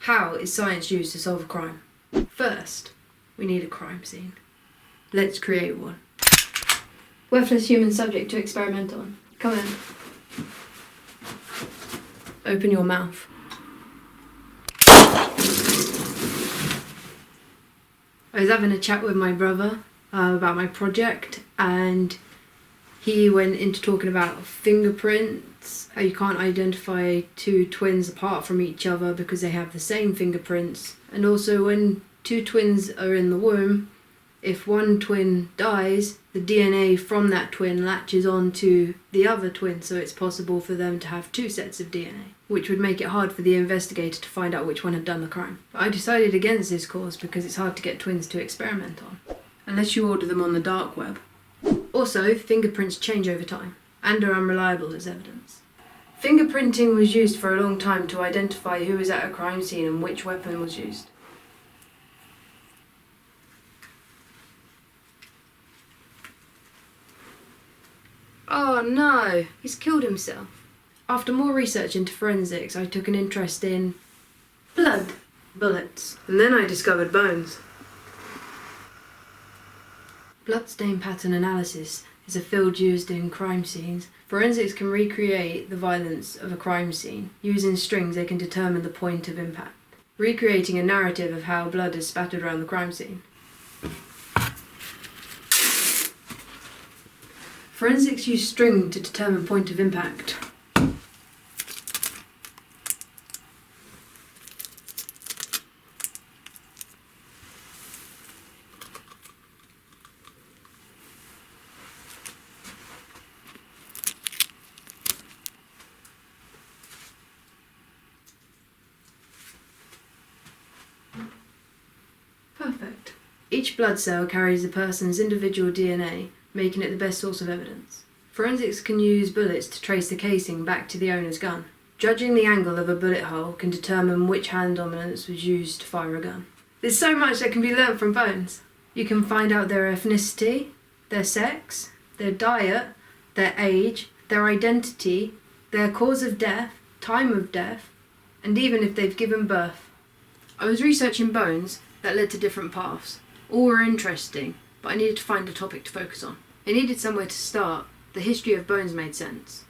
How is science used to solve a crime? First, we need a crime scene. Let's create one. Worthless human subject to experiment on. Come in. Open your mouth. I was having a chat with my brother about my project, and he went into talking about fingerprints, how you can't identify two twins apart from each other because they have the same fingerprints, and also when two twins are in the womb, if one twin dies, the DNA from that twin latches onto the other twin, so it's possible for them to have two sets of DNA, which would make it hard for the investigator to find out which one had done the crime. But I decided against this course because it's hard to get twins to experiment on, unless you order them on the dark web. Also, fingerprints change over time, and are unreliable as evidence. Fingerprinting was used for a long time to identify who was at a crime scene and which weapon was used. Oh no, he's killed himself. After more research into forensics, I took an interest in blood, bullets, and then I discovered bones. Bloodstain pattern analysis is a field used in crime scenes. Forensics can recreate the violence of a crime scene. Using strings, they can determine the point of impact, recreating a narrative of how blood is spattered around the crime scene. Forensics use string to determine point of impact. Perfect. Each blood cell carries the person's individual DNA, making it the best source of evidence. Forensics can use bullets to trace the casing back to the owner's gun. Judging the angle of a bullet hole can determine which hand dominance was used to fire a gun. There's so much that can be learnt from bones. You can find out their ethnicity, their sex, their diet, their age, their identity, their cause of death, time of death, and even if they've given birth. I was researching bones that led to different paths. All were interesting, but I needed to find a topic to focus on. I needed somewhere to start. The history of bones made sense.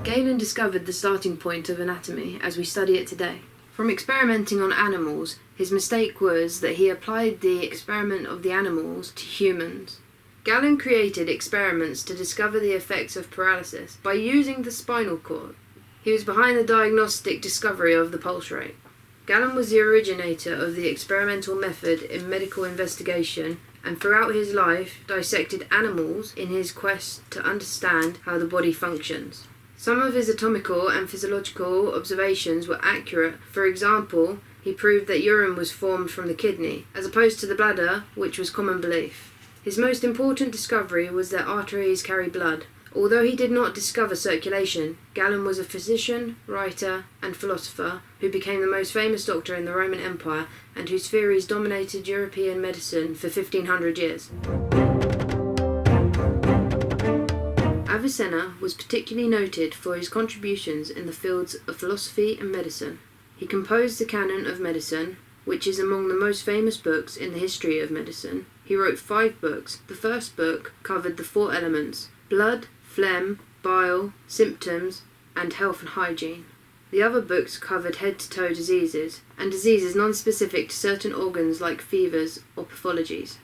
Galen discovered the starting point of anatomy as we study it today. From experimenting on animals, his mistake was that he applied the experiment of the animals to humans. Galen created experiments to discover the effects of paralysis by using the spinal cord. He was behind the diagnostic discovery of the pulse rate. Galen was the originator of the experimental method in medical investigation, and throughout his life dissected animals in his quest to understand how the body functions. Some of his anatomical and physiological observations were accurate. For example, he proved that urine was formed from the kidney, as opposed to the bladder, which was common belief. His most important discovery was that arteries carry blood. Although he did not discover circulation, Galen was a physician, writer, and philosopher who became the most famous doctor in the Roman Empire and whose theories dominated European medicine for 1500 years. Avicenna was particularly noted for his contributions in the fields of philosophy and medicine. He composed the Canon of Medicine, which is among the most famous books in the history of medicine. He wrote 5 books. The first book covered the 4 elements: blood, phlegm, bile, symptoms, and health and hygiene. The other books covered head-to-toe diseases, and diseases non-specific to certain organs like fevers or pathologies.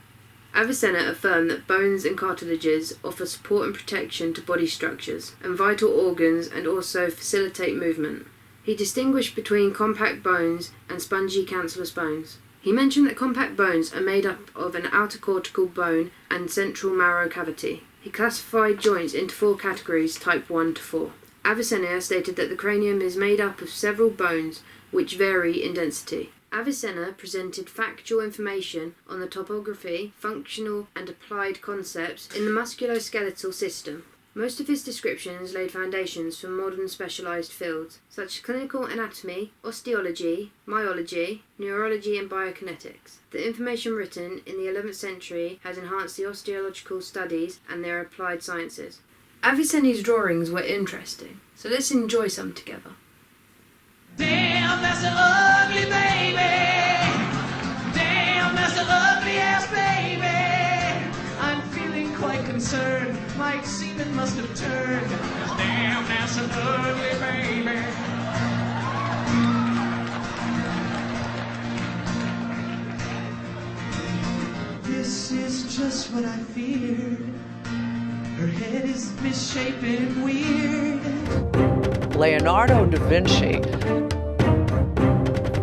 Avicenna affirmed that bones and cartilages offer support and protection to body structures and vital organs and also facilitate movement. He distinguished between compact bones and spongy cancellous bones. He mentioned that compact bones are made up of an outer cortical bone and central marrow cavity. He classified joints into 4 categories, type 1 to 4. Avicenna stated that the cranium is made up of several bones which vary in density. Avicenna presented factual information on the topography, functional and applied concepts in the musculoskeletal system. Most of his descriptions laid foundations for modern specialized fields, such as clinical anatomy, osteology, myology, neurology and biokinetics. The information written in the 11th century has enhanced the osteological studies and their applied sciences. Avicenna's drawings were interesting, so let's enjoy some together. that's an ugly baby. Damn, that's an ugly ass baby. I'm feeling quite concerned. My semen must have turned. Damn, that's an ugly baby. This is just what I feared. Her head is misshapen, weird. Leonardo da Vinci.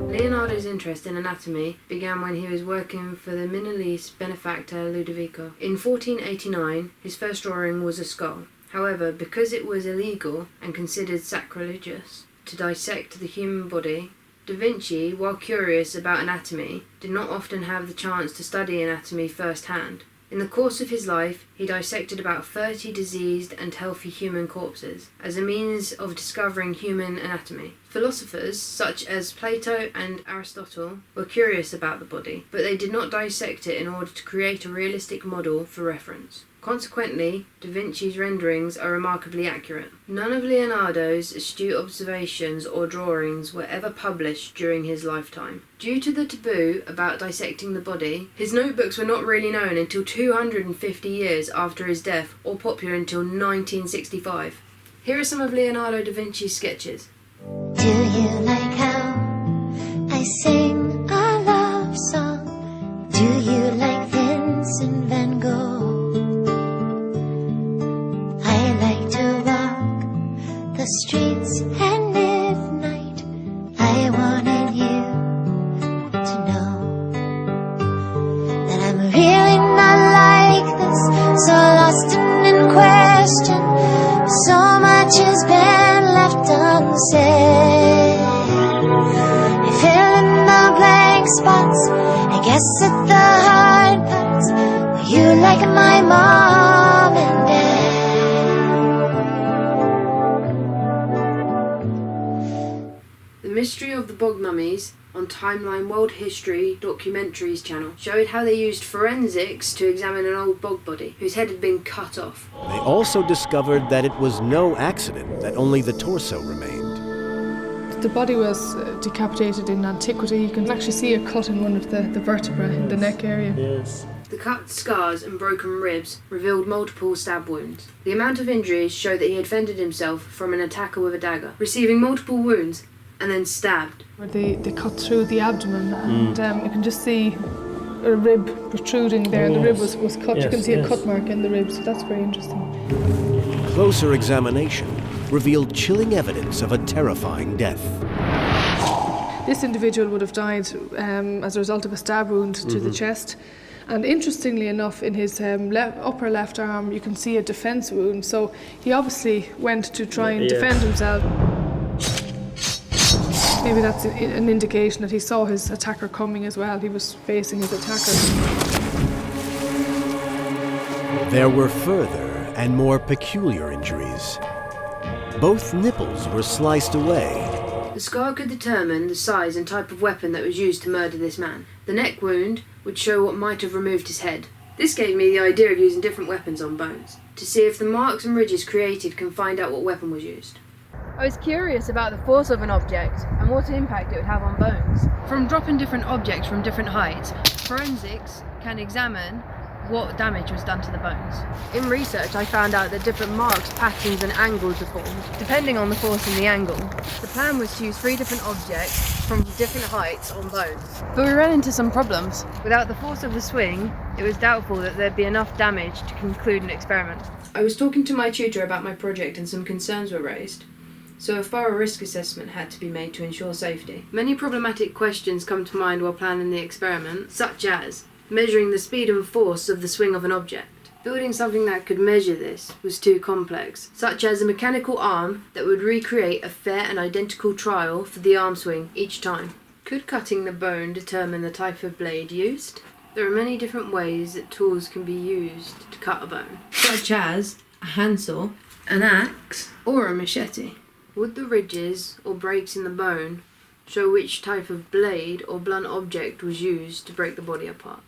Leonardo's interest in anatomy began when he was working for the Milanese benefactor Ludovico. In 1489, his first drawing was a skull. However, because it was illegal and considered sacrilegious to dissect the human body, Da Vinci, while curious about anatomy, did not often have the chance to study anatomy firsthand. In the course of his life, he dissected about 30 diseased and healthy human corpses as a means of discovering human anatomy. Philosophers such as Plato and Aristotle were curious about the body, but they did not dissect it in order to create a realistic model for reference. Consequently, Da Vinci's renderings are remarkably accurate. None of Leonardo's astute observations or drawings were ever published during his lifetime. Due to the taboo about dissecting the body, his notebooks were not really known until 250 years after his death, or popular until 1965. Here are some of Leonardo da Vinci's sketches. Do you like how I sing a love song? Do you like Vincent van Gogh? I like to walk the streets and midnight. I wanted you to know that I'm really not like this, so lost and in question. So much has been left unsaid. I fill in the blank spots, I guess at the hard parts. Were you like my mom and dad? The Mystery of the Bog Mummies on Timeline World History Documentaries channel showed how they used forensics to examine an old bog body whose head had been cut off. They also discovered that it was no accident that only the torso remained. The body was decapitated in antiquity. You can actually see a cut in one of the vertebrae in the neck area. Yes. The cut scars and broken ribs revealed multiple stab wounds. The amount of injuries showed that he had defended himself from an attacker with a dagger, receiving multiple wounds and then stabbed. Where they cut through the abdomen and you can just see a rib protruding there. Oh, the rib yes. was cut. Yes, you can see yes. a cut mark in the rib, so that's very interesting. Closer examination revealed chilling evidence of a terrifying death. This individual would have died as a result of a stab wound to the chest. And interestingly enough, in his upper left arm, you can see a defense wound. So he obviously went to try and defend himself. Maybe that's an indication that he saw his attacker coming as well. He was facing his attacker. There were further and more peculiar injuries. Both nipples were sliced away. The scar could determine the size and type of weapon that was used to murder this man. The neck wound would show what might have removed his head. This gave me the idea of using different weapons on bones, to see if the marks and ridges created can find out what weapon was used. I was curious about the force of an object and what impact it would have on bones. From dropping different objects from different heights, forensics can examine what damage was done to the bones. In research, I found out that different marks, patterns and angles are formed, depending on the force and the angle. The plan was to use 3 different objects from different heights on bones. But we ran into some problems. Without the force of the swing, it was doubtful that there'd be enough damage to conclude an experiment. I was talking to my tutor about my project and some concerns were raised. So a thorough risk assessment had to be made to ensure safety. Many problematic questions come to mind while planning the experiment, such as measuring the speed and force of the swing of an object. Building something that could measure this was too complex, such as a mechanical arm that would recreate a fair and identical trial for the arm swing each time. Could cutting the bone determine the type of blade used? There are many different ways that tools can be used to cut a bone, such as a handsaw, an axe, or a machete. Would the ridges or breaks in the bone show which type of blade or blunt object was used to break the body apart?